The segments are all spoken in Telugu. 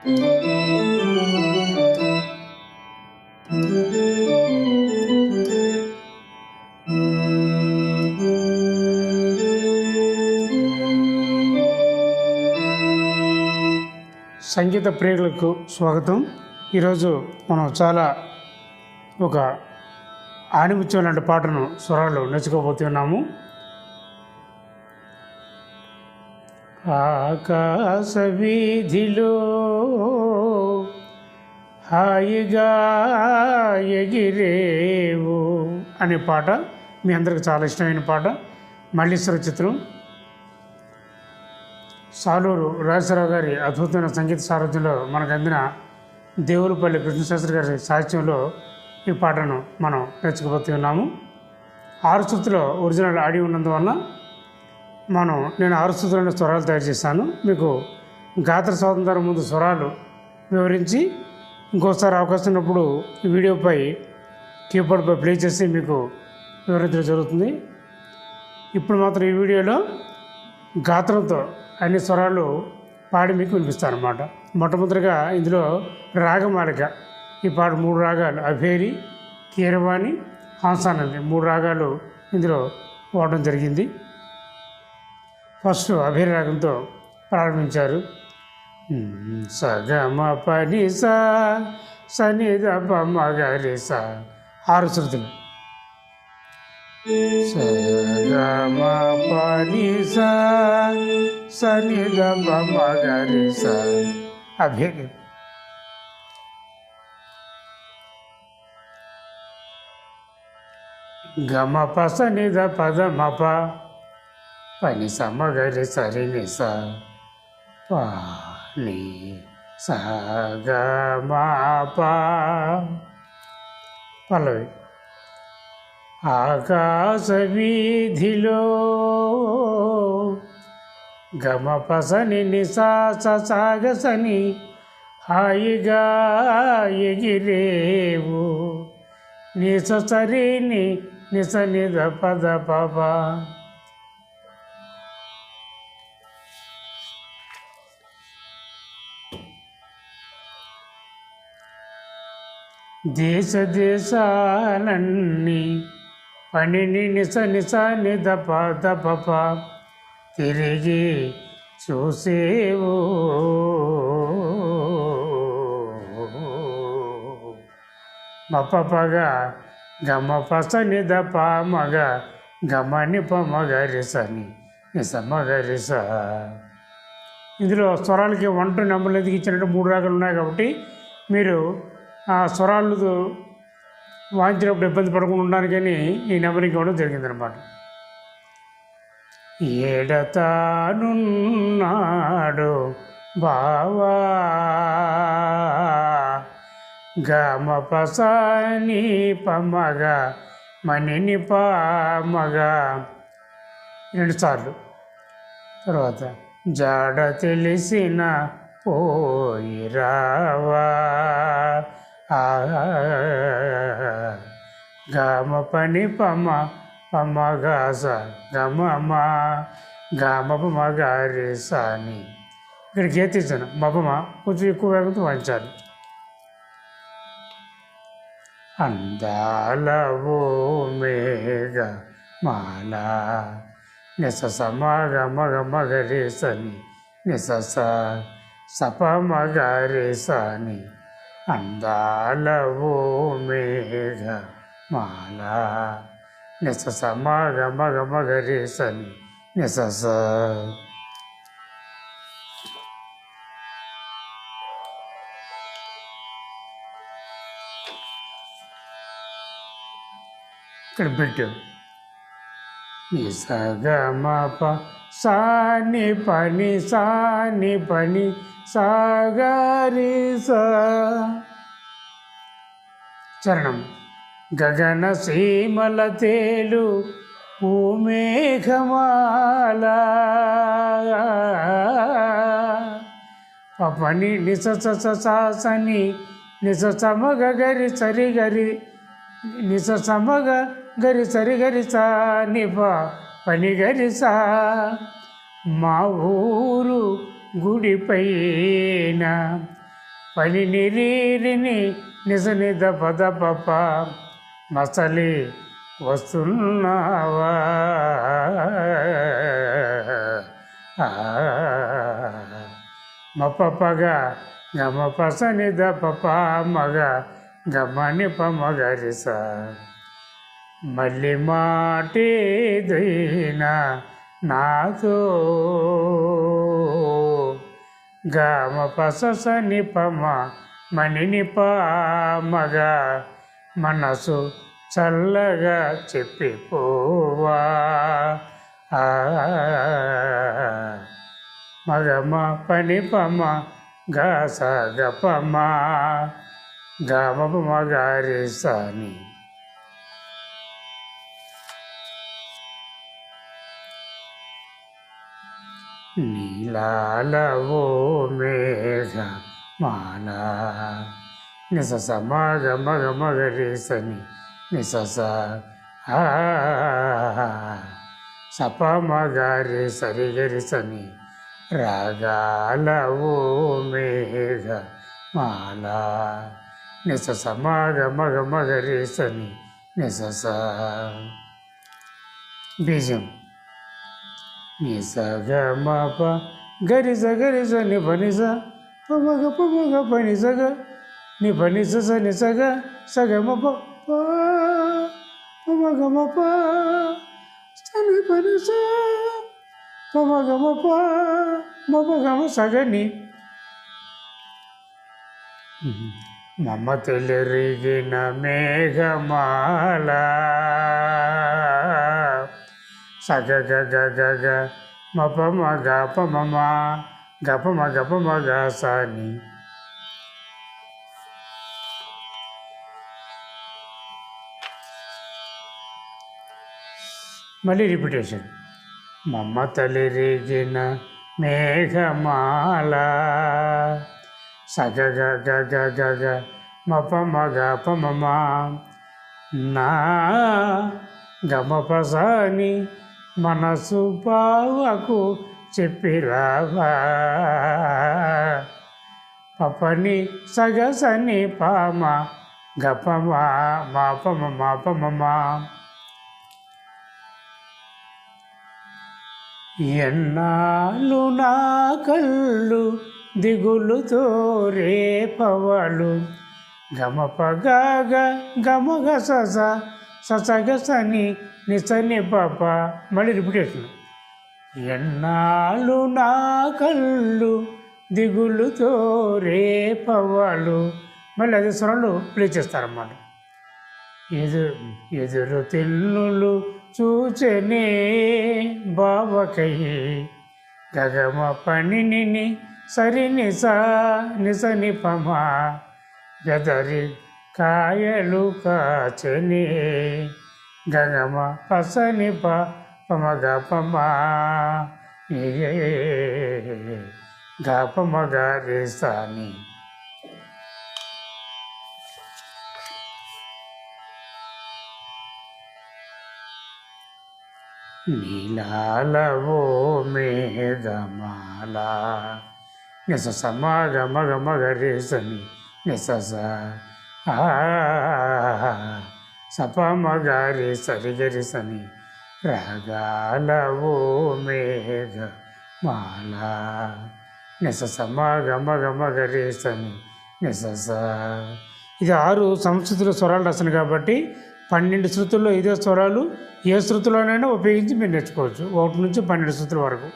సంగీత ప్రేక్షకులకు స్వాగతం. ఈరోజు మనం చాలా ఒక ఆణిముత్యం లాంటి పాటను స్వరాలు నేర్చుకోబోతున్నాము. ఆకాశ వీధిలో హాయిగా ఎగిరేవు అనే పాట మీ అందరికి చాలా ఇష్టమైన పాట. మల్లీశ్వర చిత్రం. సాలూరు రాజేశ్వరరావు గారి అద్భుతమైన సంగీత సారథ్యంలో మనకు అందిన దేవులపల్లి కృష్ణశాస్త్రి గారి సాహిత్యంలో ఈ పాటను మనం నేర్చుకోబోతున్నాము. 6 శృతుల ఒరిజినల్ ఆడియో ఉన్నందువల్ల నేను 6 శృతులైన స్వరాలు తయారు చేశాను. మీకు గాత్ర స్వాతంత్రం ముందు స్వరాలు వివరించి ఇంకోసారి అవకాశం ఉన్నప్పుడు ఈ వీడియోపై కీబోర్డ్పై ప్లే చేసి మీకు వివరించడం జరుగుతుంది. ఇప్పుడు మాత్రం ఈ వీడియోలో గాత్రంతో అన్ని స్వరాలు పాడి మీకు వినిపిస్తాను అన్నమాట. మొట్టమొదటిగా ఇందులో రాగమాలిక. ఈ పాట 3 రాగాలు, అభేరి, కీరవాణి, హంసానంది 3 రాగాలు ఇందులో వాడడం జరిగింది. ఫస్ట్ అభేరి రాగంతో ప్రారంభించారు. సగమ పని సా సని దప మగరి సా 6 శృతులు. సగమ పని సా సని దప మగరి సా అభేరి. గమ పస నిద పద మప పని సమగరి సరి నిస పాని సగమప. పల్లవి. ఆకాశ వీధిలో గమ పసని నిసా సాగసని హాయిగా ఎగిరేవు నిస సరిని నిస నిద పద పప. దేశ దేశాలన్నీ పనిని నిస నిస నిద పద పప తిరిగి చూసేవు మపపగా గమ పస నిద ప మగ గమ నిప మగరిసని నిస మగరిస. ఇందులో స్వరాలకి 1 to నెంబర్లు ఎందుకు ఇచ్చినట్టు 3 రాగాలు ఉన్నాయి కాబట్టి మీరు ఆ స్వరాలు వాయించినప్పుడు ఇబ్బంది పడకుండా ఉండడానికని ఈ నెంబరింగ్ ఇవ్వడం జరిగిందనమాట. ఏడతానున్నాడు బావా గమ పసని పమగ మణిని పమగ 2 సార్లు. తర్వాత జాడ తెలిసిన పోయిరావా గమ పని పమ పమగాస గమమ గమ పమగారి సాని. ఇక్కడ గీతించాను మపమ కొంచెం ఎక్కువ వేగంతో వాయించాలి. అందాలవో మేఘ మాల నిస సమగ మగ మగరి సని నిస సప మగరి సని. అందాలవో మేఘ మాల నిస సమగ మగ మగరి సని నిస స. ఇక్కడ పెట్టు నిసగమప సాని పని సాగరి స. చరణం. గగన సీమల తేలు మేఘమాల పని నిస సని నిస సమగ గరి సరి గరి నిస సమగ గరి సరి గరి సా నిప పని గరి సా. మా ఊరు గుడిపైన పని నిరీరిని నిజ నిద పద పప మసలి వస్తున్నావా మపపగా గమ పస నిద పప మగ గమని పమగరిస మళ్ళీ మాటేదైనా నాతో గమ పస నిపమ మణిని మగ మనసు చల్లగా చెప్పిపోవా మగమ పని పమ గస గపమ గమ మగారి సని నీలాలవో మేఘ మాల నిసస మగ మగ మగరి సని నిసస సప మగారి సరిగరి సని రాగాలవో మేఘ మాల నిసస మగ మగ మగరి సని నిసస బీజం నిసగ మప గరిస గరిస నిపనిస పమగ పమగ పనిసగ నిపనిస నిసగ సగమప పమగమప నిపనిస పమగమప మపగమ సగని మమ్మ తెలిరిగిన మేఘమాల సగ గగ గగ మప మగ పమమ గప మగ పమగ సని మళ్ళీ రిపిటేషన్ మమ్మ తలిరిగిన మేఘమాల సగ గగ గగ గగ మప మగ పమమ నా గమ పసని మనసు బావకు చెప్పిరావా పపని సగసని పామ గపమా మాపమ మాపమమా ఎన్నాళ్ళు నా కళ్ళు దిగులుతో రేపవలు గమపగాగ గమగ సస ససగసని నిసని పాప మళ్ళీ రిపిటేషన్ ఎన్నాళ్ళు నా కళ్ళు దిగులుతో రేపవలు మళ్ళీ అదే స్వరంలో ప్లే చేస్తారన్నమాట. ఎదురు తెల్లులు చూచనే బావకై గగమ పనిని సరిని నిసని పమ గదరి కాయలు కాచని గగమ పసని పమగ పమ గపమగ రేసాని నీలాలవో మేఘమాల నిసస మగ మగ మగ రేసని నిసస సప మగ రే సరిగరిసని రాగాలవో మేఘమాల నిసస మగ మగ మగ రేసని నిసస. ఇది 6 సంస్కృతుల స్వరాలు రాసిన కాబట్టి 12 శృతుల్లో ఇదే స్వరాలు ఏ శృతిలోనైనా ఉపయోగించి మీరు నేర్చుకోవచ్చు. 1 నుంచి 12 శృతుల వరకు.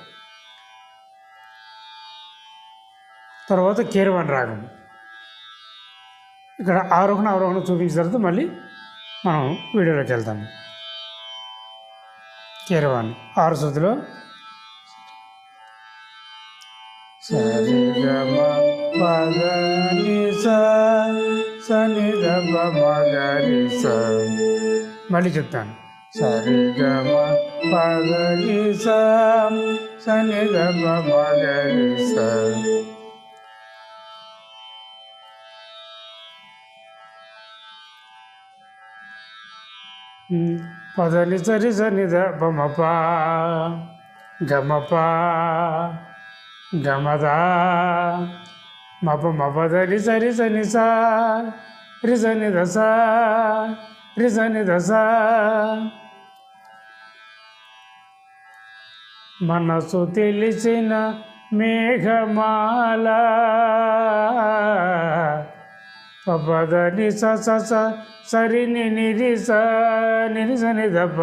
తర్వాత కీరవాణి రాగం. ఇక్కడ ఆరోహణ అవరోహణ చూపించిన తర్వాత మళ్ళీ మనం వీడియోలోకి వెళ్తాము. కీరవాణి 6 శృతిలో సరిగమ పదని సనిదమ మగరి స. మళ్ళీ చెప్తాను. సరిగమ పదని సనిదమ మగరి స. పదని సరి సనిద బమప గమప గమద మప మపద రిస రిస నిస రిసని దస రిసని దస. మనసు తెలిసిన మేఘమాల పపద నిస స సరిని నిరిస నిరిసని దప.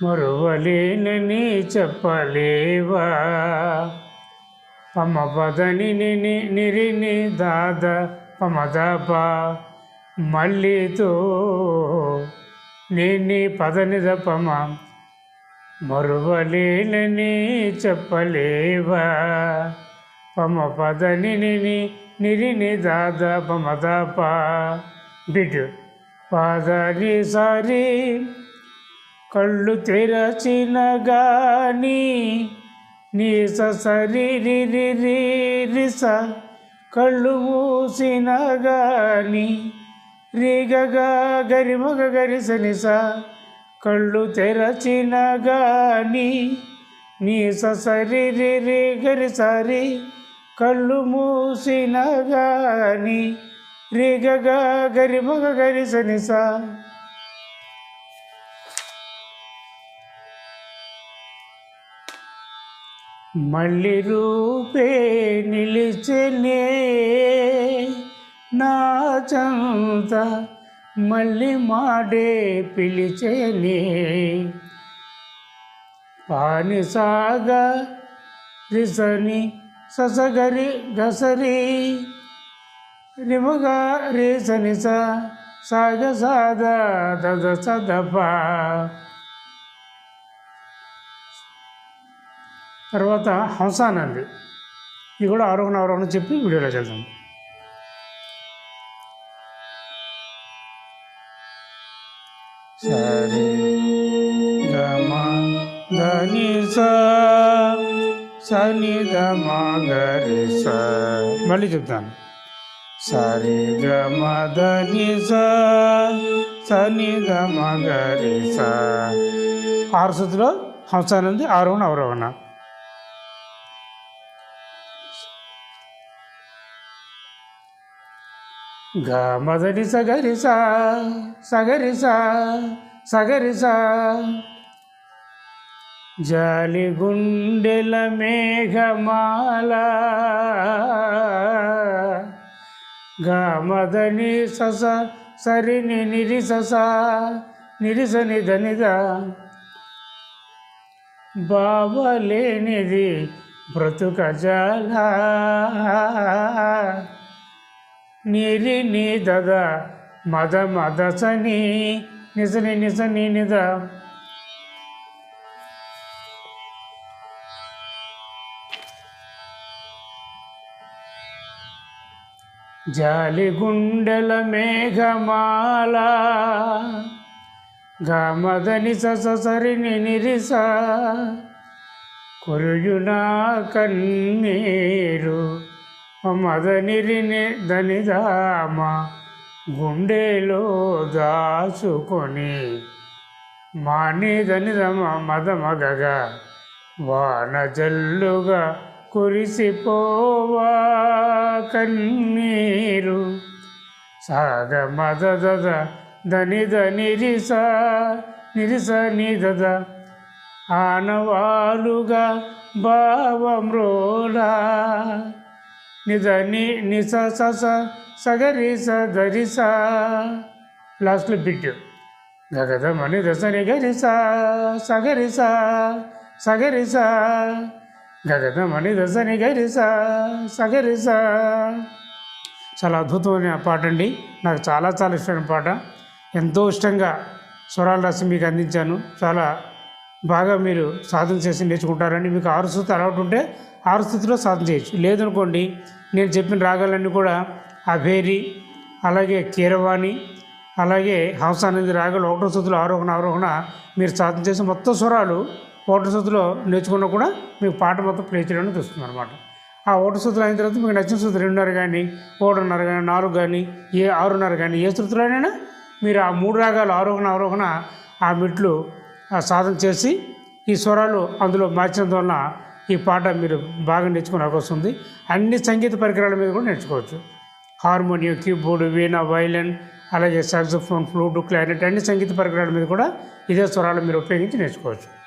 మరువలేనని చెప్పలేవా పమ పదని నిరిని దాద పమదప. మళ్ళీతో నేని పదనిద పమ మరువలేనని చెప్పలేవా పమ పదని నిరిని దాద పమదప. బిటు పాదని సారి కళ్ళు తెరచిన గాని నీ సరి రిస. కళ్ళు మూసిన గాని రిగగా గరిమగ గరిస నిస. కళ్ళు తెరచిన గాని నీ సరి గరిసరి. కళ్ళు మూసిన గాని రిగగా గరిమగ గరిస నిస. మళ్ళీ రూపే నిలిచెనే నా చంత మళ్ళీ మాడే పిలిచెనే. పాని సాగ రిసని ససగరి గసరి రిమగా రేసని సాగ సాద దద సదప. తర్వాత హంసానంది, ఇది కూడా ఆరోహణ అవరోహణ చెప్పి వీడియోలో చేద్దాం. సరి గమ ధని సని గమ గరి స. మళ్ళీ చెప్తాను. సరి గమ ధని సని గమ గరి స. 6 శృతిలో హంసానంది ఆరోహణ అవరోహణ. గ మదని సగరిస సగరిస సగరిస. జాలి గుండెల మేఘమాల గ మదని సస సరిని నిరిస నిరిసని ధనిద. బావలేనిది బ్రతుక జాల నిరి ని దద మద మద సని నిసని నిసని నిద. జాలి గుండెల మేఘమాల గమదని సరిని నిరిస. కురుయునా కన్నీరు మదనిరిని దనిదామ. గుండెలో దాచుకొని మాని దనిదమ మదమగగా. వాన జల్లుగా కురిసిపోవా కన్నీరు. సాగ మద దద దనిద నిరిస నిరిస నిదద. ఆనవాలుగా భావమ్రోలా నిద నిస సస సగరిస ధరిస. లాస్ట్లో బిట్ గగదమని దసని గరిస సగరిస సగరిస. గగదమని దసని గరిస సగరిస. చాలా అద్భుతమైన పాట అండి. నాకు చాలా చాలా ఇష్టమైన పాట. ఎంతో ఇష్టంగా స్వరాలు రాసి మీకు అందించాను. చాలా బాగా మీరు సాధన చేసి నేర్చుకుంటారని. మీకు 6 శృతులు అలవాటు ఉంటే 6 స్థితిలో సాధన చేయొచ్చు. లేదనుకోండి నేను చెప్పిన రాగాలన్నీ కూడా అభేరి, అలాగే కీరవాణి, అలాగే హంసానంది రాగాలు 1వ శృతిలో ఆరోహణ అవరోహణ మీరు సాధన చేసి మొత్తం స్వరాలు 1వ శృతిలో నేర్చుకున్నా కూడా మీకు పాట మొత్తం ప్లే చేయడానికి వస్తుంది అనమాట. ఆ 1వ శృతులు అయిన తర్వాత మీకు నచ్చిన శృతి 2:30 కానీ 3:30 కానీ 4 కానీ 6:30 కానీ ఏ శృతిలోనైనా మీరు ఆ 3 రాగాలు ఆరోహణ అవరోహణ ఆ మెట్లు సాధన చేసి ఈ స్వరాలు అందులో మార్చడం వలన ఈ పాట మీరు బాగా నేర్చుకునే అవకాశం ఉంది. అన్ని సంగీత పరికరాల మీద కూడా నేర్చుకోవచ్చు. హార్మోనియం, కీబోర్డు, వీణా, వైలిన్, అలాగే సాక్సోఫోన్, ఫ్లూట్, క్లారినెట్ అన్ని సంగీత పరికరాల మీద కూడా ఇదే స్వరాలు మీరు ఉపయోగించి నేర్చుకోవచ్చు.